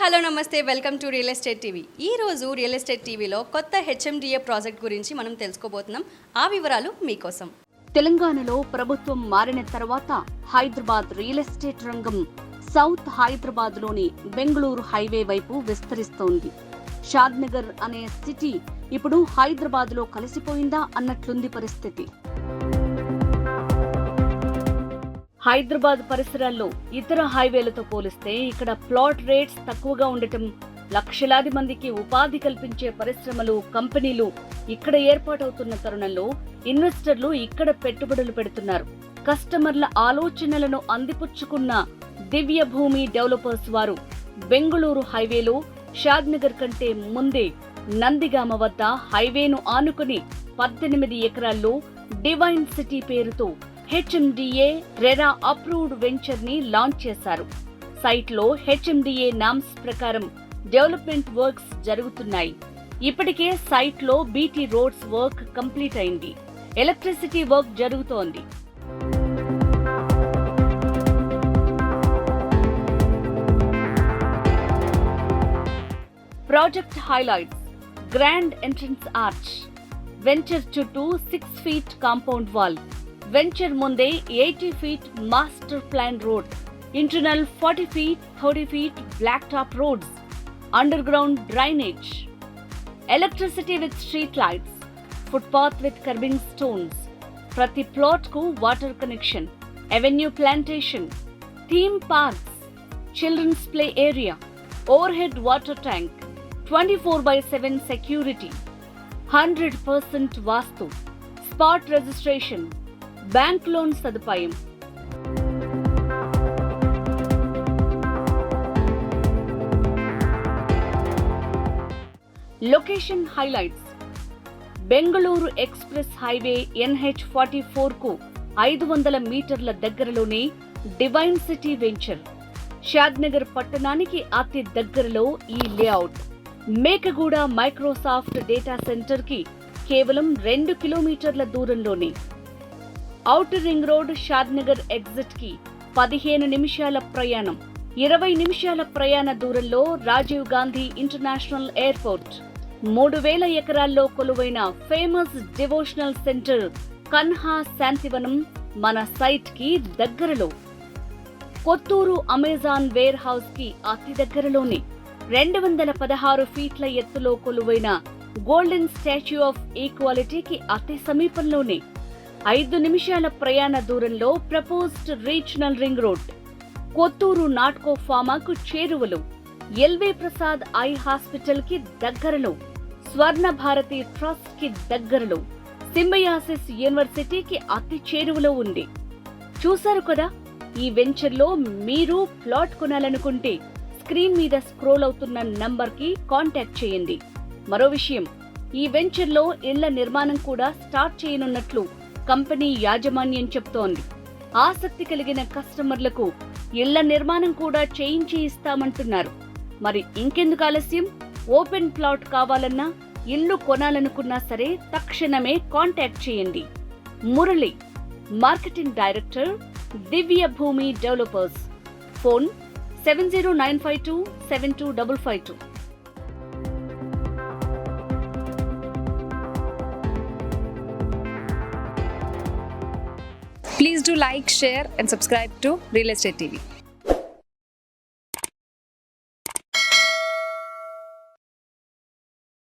Hello నమస్తే, welcome to real estate TV. ఈ రోజు రియల్ ఎస్టేట్ టీవీలో కొత్త హెచ్ఎండిఏ ప్రాజెక్ట్ గురించి మనం తెలుసుకోబోతున్నాం. ఆ వివరాలు మీకోసం. తెలంగాణలో ప్రభుత్వం మారిన తర్వాత హైదరాబాద్ రియల్ ఎస్టేట్ రంగం సౌత్ హైదరాబాద్లోని బెంగళూరు హైవే వైపు విస్తరిస్తోంది. షాద్నగర్ అనే సిటీ ఇప్పుడు హైదరాబాద్లో కలిసిపోయిందా అన్నట్లుంది పరిస్థితి. హైదరాబాద్ పరిసరాల్లో ఇతర హైవేలతో పోలిస్తే ఇక్కడ ప్లాట్ రేట్స్ తక్కువగా ఉండటం, లక్షలాది మందికి ఉపాధి కల్పించే పరిశ్రమలు, కంపెనీలు ఇక్కడ ఏర్పాటవుతున్న తరుణంలో ఇన్వెస్టర్లు ఇక్కడ పెట్టుబడులు పెడుతున్నారు. కస్టమర్ల ఆలోచనలను అందిపుచ్చుకున్న దివ్య భూమి డెవలపర్స్ వారు బెంగళూరు హైవేలో షాద్నగర్ కంటే ముందే నందిగామ వద్ద హైవేను ఆనుకుని 18 ఎకరాల్లో డివైన్ సిటీ పేరుతో హెచ్ఎండిఏ రెరా అప్రూవ్డ్ వెంచర్ ని లాంచ్ చేశారు. సైట్ లో హెచ్ఎండిఏ నామ్స్ ప్రకారం డెవలప్మెంట్ వర్క్స్ జరుగుతున్నాయి. ఇప్పటికే సైట్ లో బీటీ రోడ్స్ వర్క్ కంప్లీట్ అయింది. ఎలక్ట్రిసిటీ వర్క్ జరుగుతోంది. Project highlights: grand entrance arch, venture చుట్టూ 6 feet కాంపౌండ్ వాల్, వెంచర్ ముందే 80 feet master plan road, internal 40 feet 30 feet black top roads, underground drainage, electricity with street lights, footpath with curbing stones, ప్రతి plot కు water connection, avenue plantation, theme parks, children's play area, overhead water tank, 24/7 security, 100% vastu, spot registration, bank loan సదుపాయం. Location highlights: Bengaluru express highway NH44 కు 500 మీటర్ల దగ్గరలోనే divine city venture. Shadnagar పట్టణానికి అతి దగ్గరలో ఈ layout. Mekaguda Microsoft data centre కి కేవలం 2 కిలోమీటర్ల దూరంలోనే. Outer ring road Shadnagar exit కి 15 నిమిషాల ప్రయాణం, 20 నిమిషాల ప్రయాణ దూరంలో రాజీవ్ గాంధీ ఇంటర్నేషనల్ ఎయిర్పోర్ట్. 3000 ఎకరాల్లో కొలువైన famous devotional centre Kanha Shantivanam మన సైట్ కి దగ్గరలో. కొత్తూరు అమెజాన్ వేర్ హౌస్ కి అతి దగ్గరలోనే 216 ఫీట్ల ఎత్తులో కొలువైన గోల్డెన్ స్టాచ్యూ ఆఫ్ ఈక్వాలిటీకి అతి సమీపంలోనే. 5 నిమిషాల ప్రయాణ దూరంలో proposed regional ring road. Kothur Natco ఫామాకు చేరువలో, ఎల్వి ప్రసాద్ ఐ హాస్పిటల్ కి దగ్గరలో, స్వర్ణ భారతి ట్రస్ట్ కి దగ్గరలో, సింబయాసిస్ యూనివర్సిటీకి అతి చేరువలో ఉంది. చూశారు కదా, ఈ వెంచర్లో మీరు ప్లాట్ కొనాలనుకుంటే స్క్రీన్ మీద స్క్రోల్ అవుతున్న నంబర్ కి కాంటాక్ట్ చేయండి. మరో విషయం, ఈ వెంచర్లో ఇళ్ల నిర్మాణం కూడా స్టార్ట్ చేయనున్నట్లు కంపెనీ యాజమాన్యం చెప్తోంది. ఆసక్తి కలిగిన కస్టమర్లకు ఇళ్ల నిర్మాణం కూడా చేయించి ఇస్తామంటున్నారు. మరి ఇంకెందుకు ఆలస్యం? ఓపెన్ ప్లాట్ కావాలన్నా, ఇల్లు కొనాలనుకున్నా సరే తక్షణమే కాంటాక్ట్ చేయండి. మురళి, మార్కెటింగ్ డైరెక్టర్, దివ్య భూమి developers. Phone 7095272552. Please do like, share and subscribe to Real Estate TV.